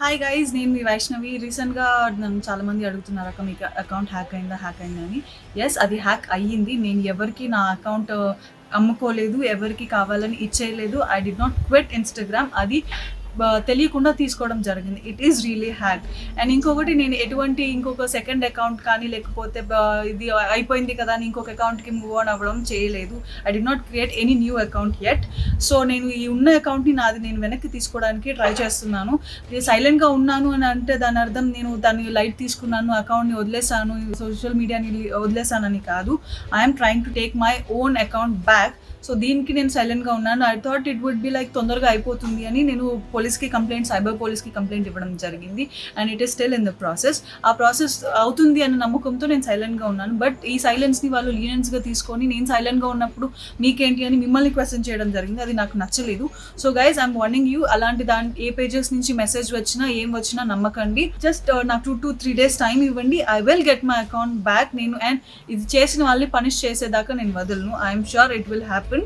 Hi guys, నేను మీ వైష్ణవి. రీసెంట్‌గా నన్ను చాలామంది అడుగుతున్నారు, అక్క మీకు అకౌంట్ హ్యాక్ అయిందా అని. యెస్, అది హ్యాక్ అయ్యింది. నేను ఎవరికీ నా అకౌంట్ అమ్ముకోలేదు, ఎవరికీ కావాలని ఇచ్చేయలేదు. I did not quit Instagram. అది తెలియకుండా తీసుకోవడం జరిగింది. It is really hack. And ఇంకొకటి, నేను ఇంకొక సెకండ్ అకౌంట్ కానీ లేకపోతే ఇది అయిపోయింది కదా అని ఇంకొక అకౌంట్‌కి మూవ్ ఆన్ అవ్వడం చేయలేదు. I did not create any new account yet. So నేను ఈ ఉన్న అకౌంట్‌ని నేను వెనక్కి తీసుకోవడానికి ట్రై చేస్తున్నాను. సైలెంట్గా ఉన్నాను అని అంటే దాని అర్థం నేను దాన్ని లైట్ తీసుకున్నాను, అకౌంట్ని వదిలేసాను, సోషల్ మీడియాని వదిలేసానని కాదు. I'm trying to take my own account back. So దీనికి నేను సైలెంట్గా ఉన్నాను. I thought it would be like తొందరగా అయిపోతుంది అని నేను సైబర్ పోలీస్కి కంప్లైంట్ ఇవ్వడం జరిగింది. And it is still in the process. ఆ ప్రాసెస్ అవుతుంది అన్న నమ్మకంతో నేను సైలెంట్గా ఉన్నాను. బట్ ఈ సైలెన్స్ని వాళ్ళు లీనియన్స్గా తీసుకొని నేను సైలెంట్గా ఉన్నప్పుడు మీకేంటి అని మిమ్మల్ని క్వశ్చన్ చేయడం జరిగింది. అది నాకు నచ్చలేదు. So guys, I'm warning you, అలాంటి ఏ పేజెస్ నుంచి మెసేజ్ వచ్చినా ఏం వచ్చినా నమ్మకండి. జస్ట్ నాకు 2 to 3 days టైం ఇవ్వండి. I will get my account back. And ఇది చేసిన వాళ్ళని పనిష్ చేసేదాకా నేను వదలను. I'm sure it will happen.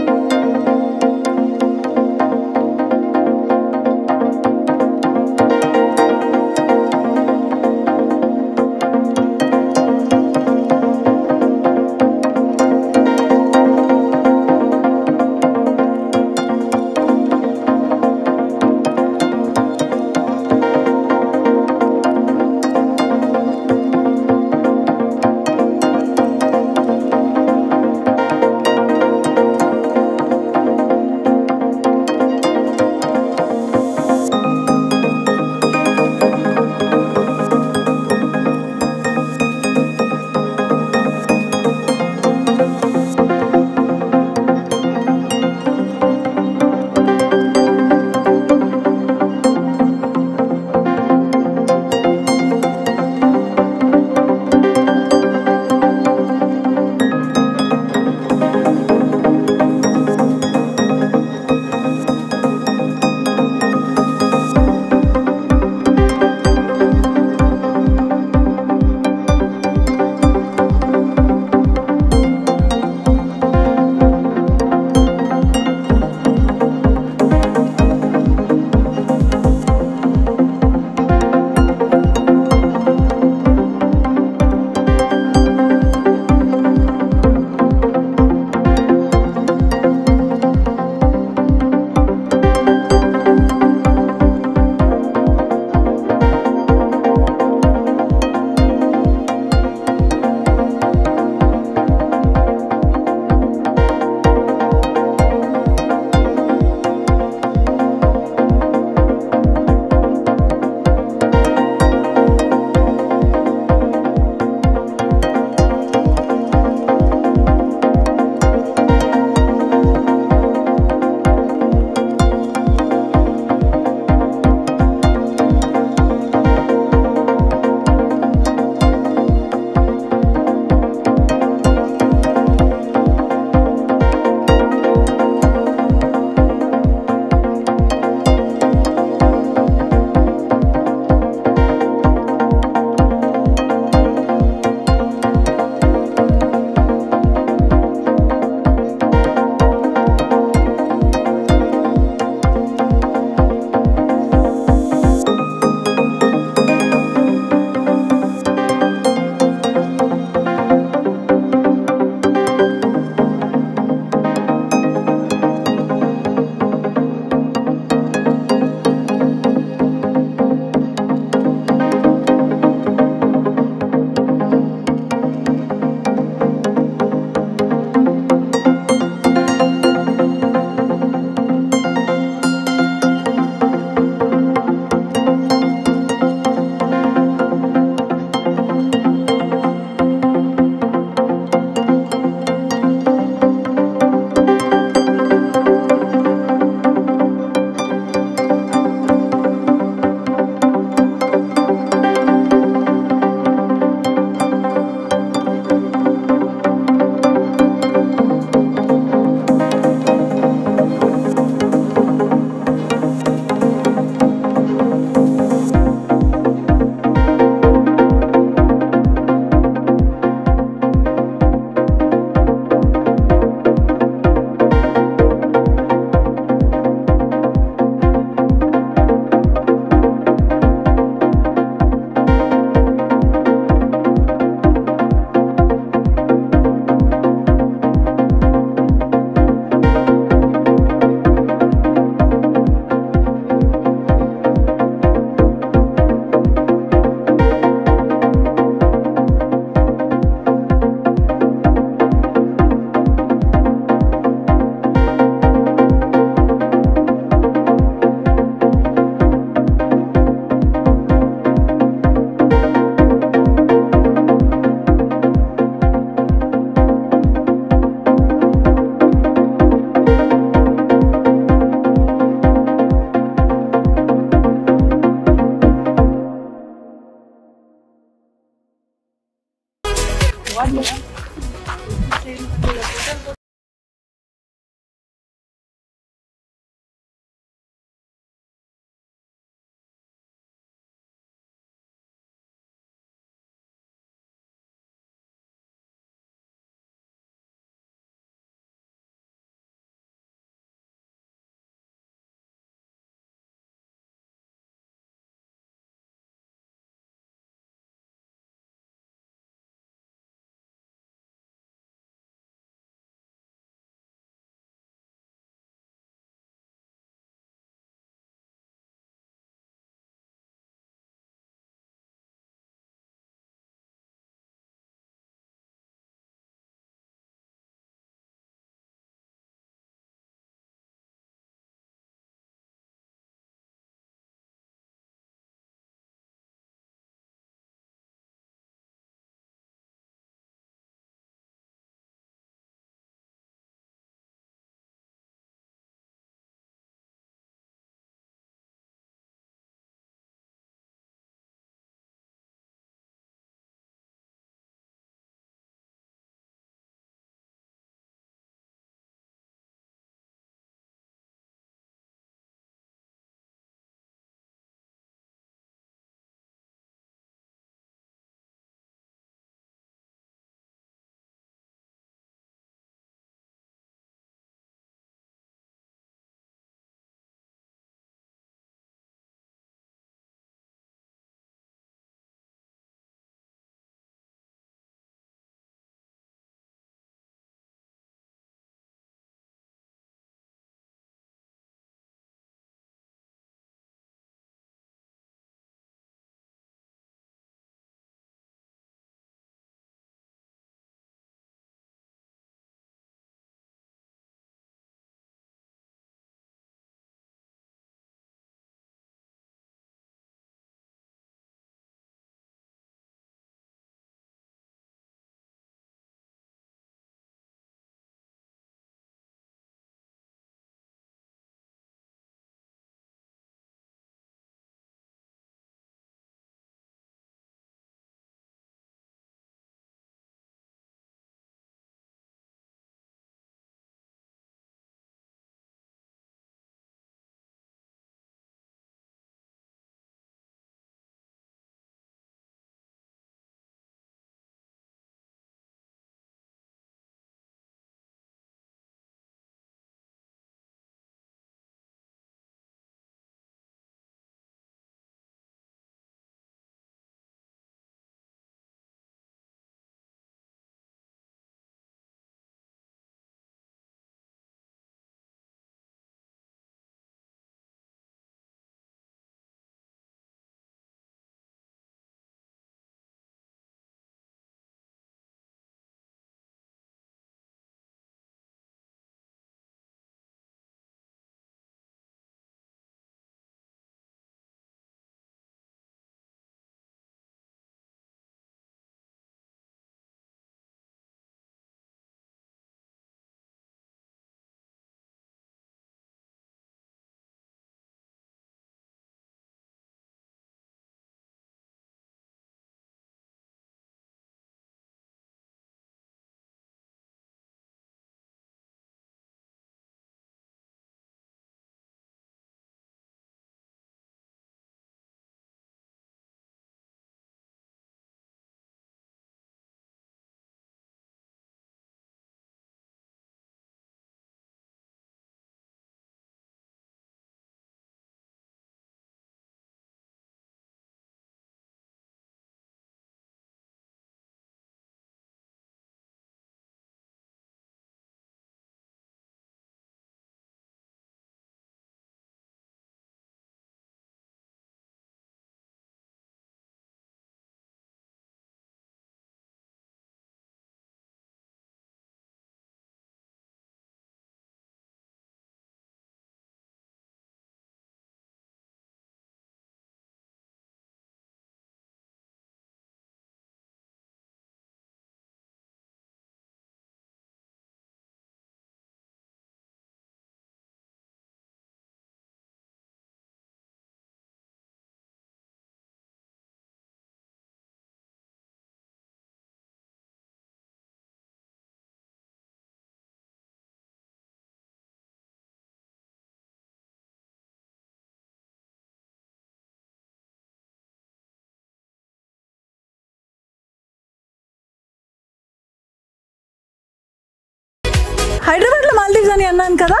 హైదరాబాద్లో మాల్దీవ్స్ అని అన్నాను కదా,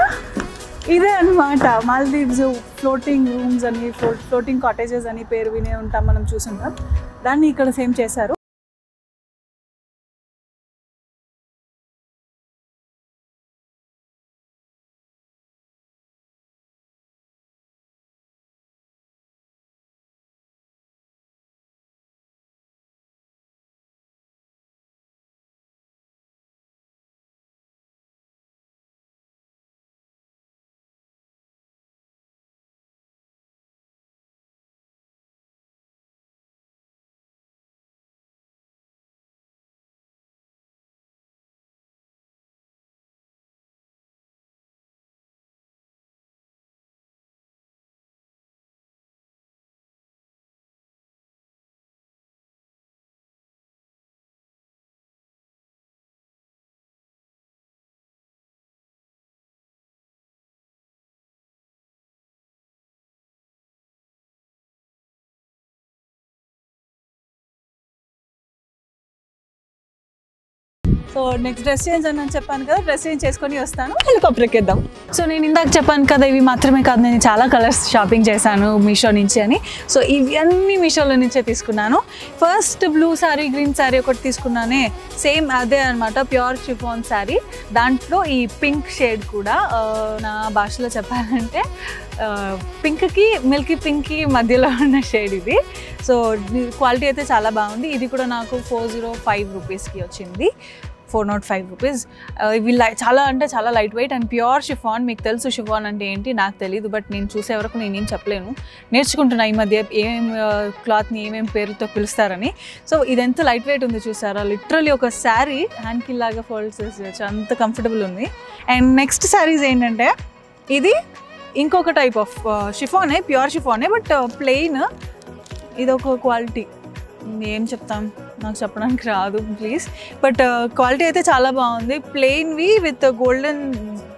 ఇదే అనమాట మాల్దీవ్స్. ఫ్లోటింగ్ రూమ్స్ అని, ఫ్లోటింగ్ కాటేజెస్ అని పేరు వినే ఉంటాం, మనం చూసుంటాం. దాన్ని ఇక్కడ సేమ్ చేశారు. సో నెక్స్ట్ డ్రెస్ చేంజ్ అని చెప్పాను కదా, డ్రెస్ చేంజ్ చేసుకొని వస్తాను, హెలికాప్టర్ ఎక్కేద్దాం. సో నేను ఇందాక చెప్పాను కదా, ఇవి మాత్రమే కాదు, నేను చాలా కలర్స్ షాపింగ్ చేశాను మీషో నుంచి అని. సో ఇవి అన్నీ మీషోలో నుంచే తీసుకున్నాను. First blue sari, green sari ఒకటి తీసుకున్నానే, సేమ్ అదే అనమాట, ప్యూర్ షిఫాన్ శారీ. దాంట్లో ఈ పింక్ షేడ్ కూడా, నా భాషలో చెప్పాలంటే పింక్కి మిల్కీ పింక్కి మధ్యలో ఉన్న షేడ్ ఇది. సో క్వాలిటీ అయితే చాలా బాగుంది. ఇది కూడా నాకు 405 రూపీస్కి వచ్చింది, 405 రూపీస్. ఇవి చాలా అంటే చాలా light weight and pure chiffon. మీకు తెలుసు షిఫాన్ అంటే ఏంటి, నాకు తెలియదు, బట్ నేను చూసే వరకు నేనేం చెప్పలేను, నేర్చుకుంటున్నా ఈ మధ్య ఏమేం క్లాత్ని ఏమేం పేరుతో పిలుస్తారని. సో ఇది ఎంత లైట్ వెయిట్ ఉంది చూసారా, లిటరలీ ఒక శారీ హ్యాండ్కి లాగా ఫోల్డ్ చేసేయచ్చు, అంత కంఫర్టబుల్ ఉంది. అండ్ నెక్స్ట్ శారీస్ ఏంటంటే, ఇది ఇంకొక టైప్ ఆఫ్ షిఫానే, ప్యూర్ షిఫానే, బట్ ప్లెయిన్. ఇదొక క్వాలిటీ, ఏం చెప్తాం, నాకు చెప్పడానికి రాదు ప్లీజ్, బట్ క్వాలిటీ అయితే చాలా బాగుంది. ప్లెయిన్వి విత్ గోల్డెన్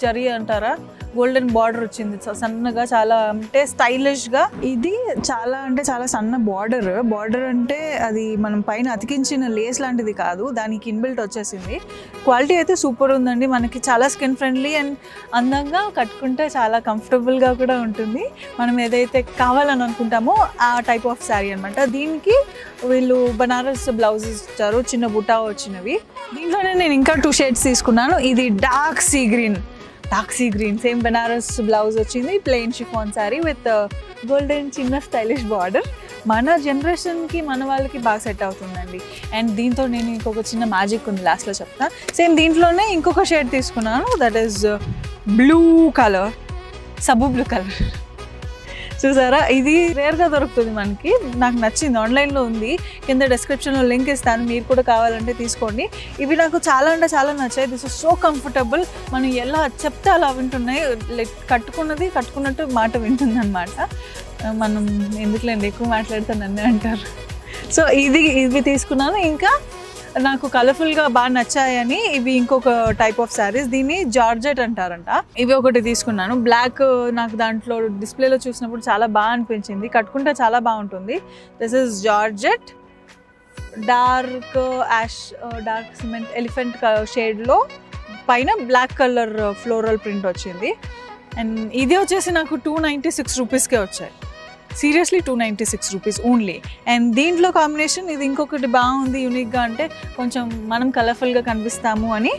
జరీ అంటారా, గోల్డెన్ బార్డర్ వచ్చింది సన్నగా, చాలా అంటే స్టైలిష్గా. ఇది చాలా అంటే చాలా సన్న బార్డర్ అంటే అది మనం పైన అతికించిన లేస్ లాంటిది కాదు, దానికి ఇన్బిల్ట్ వచ్చేసింది. క్వాలిటీ అయితే సూపర్ ఉందండి, మనకి చాలా స్కిన్ ఫ్రెండ్లీ అండ్ అందంగా కట్టుకుంటే చాలా కంఫర్టబుల్గా కూడా ఉంటుంది. మనం ఏదైతే కావాలని అనుకుంటామో ఆ టైప్ ఆఫ్ శారీ అనమాట. దీనికి వీళ్ళు బనారస్ బ్లౌజెస్ ఇచ్చారు, చిన్న బుటా వచ్చినవి. దీంట్లోనే నేను ఇంకా 2 షేడ్స్ తీసుకున్నాను. ఇది dark sea green same Banaras blouse వచ్చింది, plain chiffon sari with golden చిన్న స్టైలిష్ బార్డర్. మన జనరేషన్కి, మన వాళ్ళకి బాగా సెట్ అవుతుందండి. అండ్ దీంతో నేను ఇంకొక చిన్న మ్యాజిక్ ఉంది, లాస్ట్లో చెప్తా. సేమ్ దీంట్లోనే ఇంకొక షేడ్ తీసుకున్నాను, దట్ ఈస్ బ్లూ కలర్, సబ్బు బ్లూ కలర్. చూసారా, ఇది రేర్గా దొరుకుతుంది మనకి, నాకు నచ్చింది, ఆన్లైన్లో ఉంది, కింద డిస్క్రిప్షన్లో లింక్ ఇస్తాను, మీరు కూడా కావాలంటే తీసుకోండి. ఇవి నాకు చాలా అంటే చాలా నచ్చాయి. దిస్ ఇస్ సో కంఫర్టబుల్, మనం ఎలా చెప్తే అలా వింటున్నాయి, లైక్ కట్టుకున్నట్టు మాట వింటుంది అనమాట. మనం ఎందుకులేండి ఎక్కువ మాట్లాడుతానని అంటారు. సో ఇవి తీసుకున్నాను. ఇంకా నాకు కలర్ఫుల్గా బాగా నచ్చాయని ఇవి ఇంకొక టైప్ ఆఫ్ శారీస్, దీన్ని జార్జెట్ అంటారంట. ఇవి ఒకటి తీసుకున్నాను, బ్లాక్. నాకు దాంట్లో డిస్ప్లేలో చూసినప్పుడు చాలా బాగా అనిపించింది, కట్టుకుంటే చాలా బాగుంటుంది. This is georgette, dark cement elephant షేడ్లో పైన బ్లాక్ కలర్ ఫ్లోరల్ ప్రింట్ వచ్చింది. అండ్ ఇది వచ్చేసి నాకు 296 రూపీస్కే వచ్చాయి. Seriously 296 rupees only. అండ్ దీంట్లో కాంబినేషన్ ఇది ఇంకొకటి బాగుంది యూనిక్గా, అంటే కొంచెం మనం కలర్ఫుల్గా కనిపిస్తాము అని,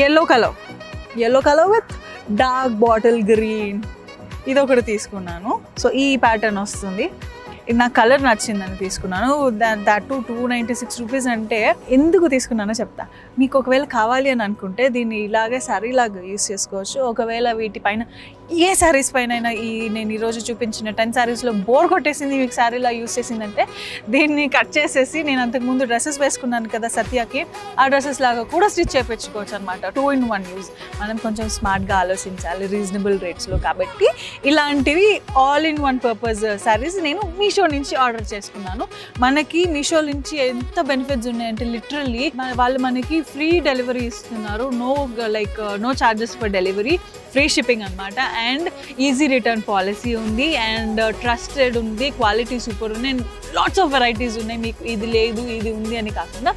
yellow colour with dark bottle green, ఇది ఒకటి తీసుకున్నాను. సో ఈ ప్యాటర్న్ వస్తుంది, ఇది నాకు కలర్ నచ్చిందని తీసుకున్నాను. దాట్ 296 రూపీస్ అంటే ఎందుకు తీసుకున్నానో చెప్తా. మీకు ఒకవేళ కావాలి అని అనుకుంటే దీన్ని ఇలాగే శారీ లాగా యూస్ చేసుకోవచ్చు. ఒకవేళ వీటిపైన ఏ శారీస్ పైన నేను ఈరోజు చూపించిన 10 శారీస్లో బోర్ కొట్టేసింది, మీకు శారీలా యూస్ చేసిందంటే దీన్ని కట్ చేసేసి, నేను అంతకుముందు డ్రెస్సెస్ వేసుకున్నాను కదా సత్యాకి, ఆ డ్రెస్సెస్ లాగా కూడా స్టిచ్ చేయించుకోవచ్చు అనమాట. 2-in-1 use. మనం కొంచెం స్మార్ట్గా ఆలోచించాలి, రీజనబుల్ రేట్స్లో. కాబట్టి ఇలాంటివి all-in-one పర్పస్ శారీస్ నేను మీషో నుంచి ఆర్డర్ చేసుకున్నాను. మనకి మీషో నుంచి ఎంత బెనిఫిట్స్ ఉన్నాయంటే, లిటరల్లీ వాళ్ళు మనకి ఫ్రీ డెలివరీ ఇస్తున్నారు, no charges for delivery, free shipping అనమాట. అండ్ ఈజీ రిటర్న్ పాలసీ ఉంది, అండ్ ట్రస్టెడ్ ఉంది, క్వాలిటీ సూపర్ ఉంది, అండ్ లాట్స్ ఆఫ్ వెరైటీస్ ఉన్నాయి. మీకు ఇది లేదు ఇది ఉంది అని కాకుండా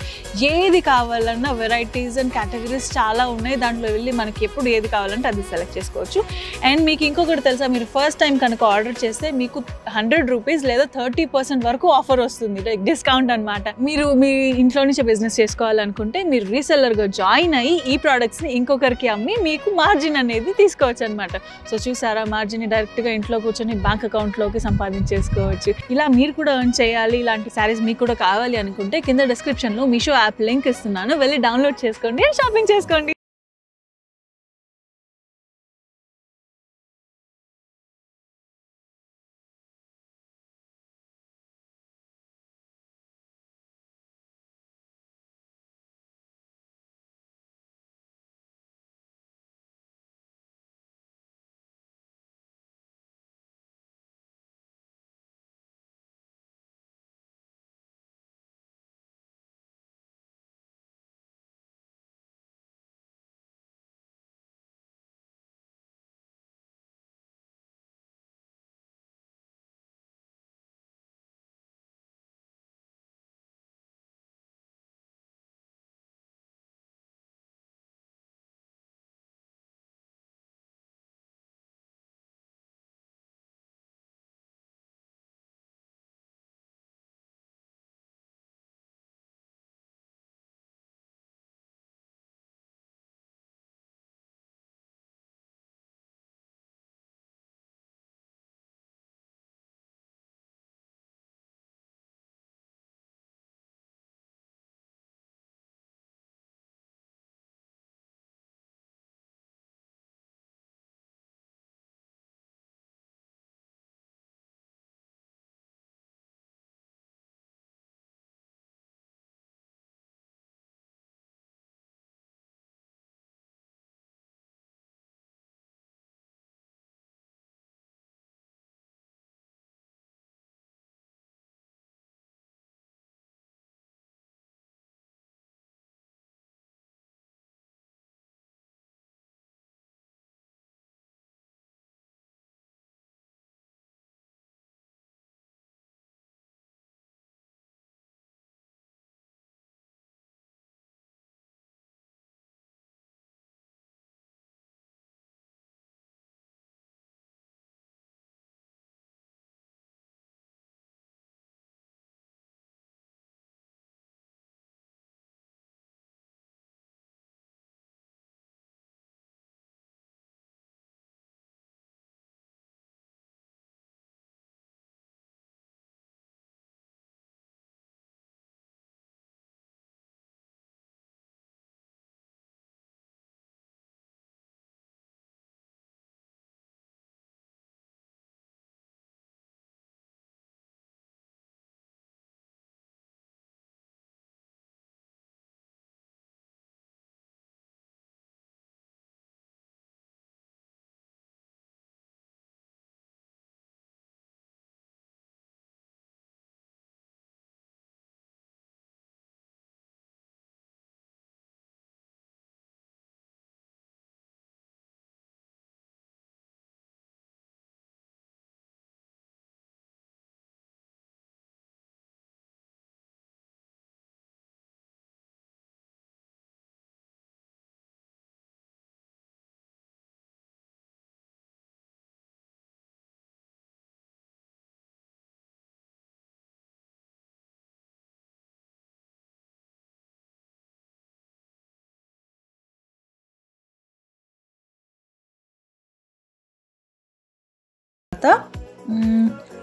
ఏది కావాలన్నా వెరైటీస్ అండ్ కేటగిరీస్ చాలా ఉన్నాయి. దాంట్లో వెళ్ళి మనకి ఎప్పుడు ఏది కావాలంటే అది సెలెక్ట్ చేసుకోవచ్చు. అండ్ మీకు ఇంకొకటి తెలుసా, మీరు ఫస్ట్ టైం కనుక ఆర్డర్ చేస్తే మీకు 100 రూపీస్ లేదా 30% వరకు ఆఫర్ వస్తుంది, లైక్ డిస్కౌంట్ అనమాట. మీరు మీ ఇంట్లో నుంచి బిజినెస్ చేసుకోవాలనుకుంటే మీరు రీసెల్లర్గా జాయిన్ అయ్యి ఈ ప్రోడక్ట్స్ని ఇంకొకరికి అమ్మి మీకు మార్జిన్ అనేది తీసుకోవచ్చు అనమాట. సో చూసారా, మార్జిన్ డైరెక్ట్గా ఇంట్లో కూర్చొని బ్యాంక్ అకౌంట్లోకి సంపాదించేసుకోవచ్చు. ఇలా మీరు కూడా ఎర్న్ చేయాలి, ఇలాంటి శారీస్ మీకు కూడా కావాలి అనుకుంటే కింద డిస్క్రిప్షన్లో మీషో యాప్ లింక్ ఇస్తున్నాను, వెళ్ళి డౌన్లోడ్ చేసుకోండి, షాపింగ్ చేసుకోండి.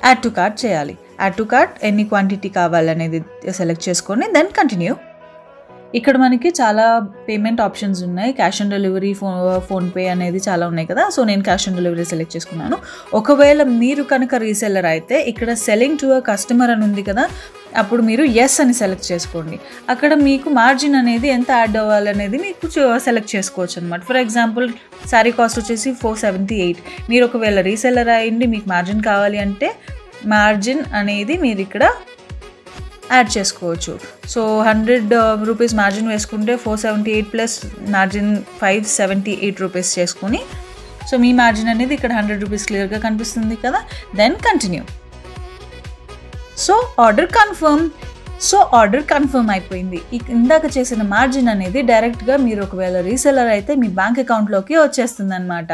యాడ్ టు కార్ట్ చేయాలి. యాడ్ టు కార్ట్ ఎన్ని క్వాంటిటీ కావాలనేది సెలెక్ట్ చేసుకొని దెన్ కంటిన్యూ. ఇక్కడ మనకి చాలా పేమెంట్ ఆప్షన్స్ ఉన్నాయి. క్యాష్ ఆన్ డెలివరీ, ఫోన్పే అనేది చాలా ఉన్నాయి కదా. సో నేను క్యాష్ ఆన్ డెలివరీ సెలెక్ట్ చేసుకున్నాను. ఒకవేళ మీరు కనుక రీసెల్లర్ అయితే ఇక్కడ సెల్లింగ్ టు అ కస్టమర్ అని ఉంది కదా, అప్పుడు మీరు ఎస్ అని సెలెక్ట్ చేసుకోండి. అక్కడ మీకు మార్జిన్ అనేది ఎంత యాడ్ అవ్వాలనేది మీకు సెలెక్ట్ చేసుకోవచ్చు అనమాట. ఫర్ ఎగ్జాంపుల్ శారీ కాస్ట్ వచ్చేసి 478. మీరు ఒకవేళ రీసెల్లర్ అయ్యింది మీకు మార్జిన్ కావాలి అంటే మార్జిన్ అనేది మీరు ఇక్కడ యాడ్ చేసుకోవచ్చు. సో 100 రూపీస్ మార్జిన్ వేసుకుంటే 478 ప్లస్ మార్జిన్ 578 రూపీస్ చేసుకొని, సో మీ మార్జిన్ అనేది ఇక్కడ 100 రూపీస్ క్లియర్గా కనిపిస్తుంది కదా. Then continue. So order confirm అయిపోయింది. ఇందాక చేసిన మార్జిన్ అనేది డైరెక్ట్గా మీరు ఒకవేళ రీసెలర్ అయితే మీ బ్యాంక్ అకౌంట్లోకి వచ్చేస్తుంది అనమాట.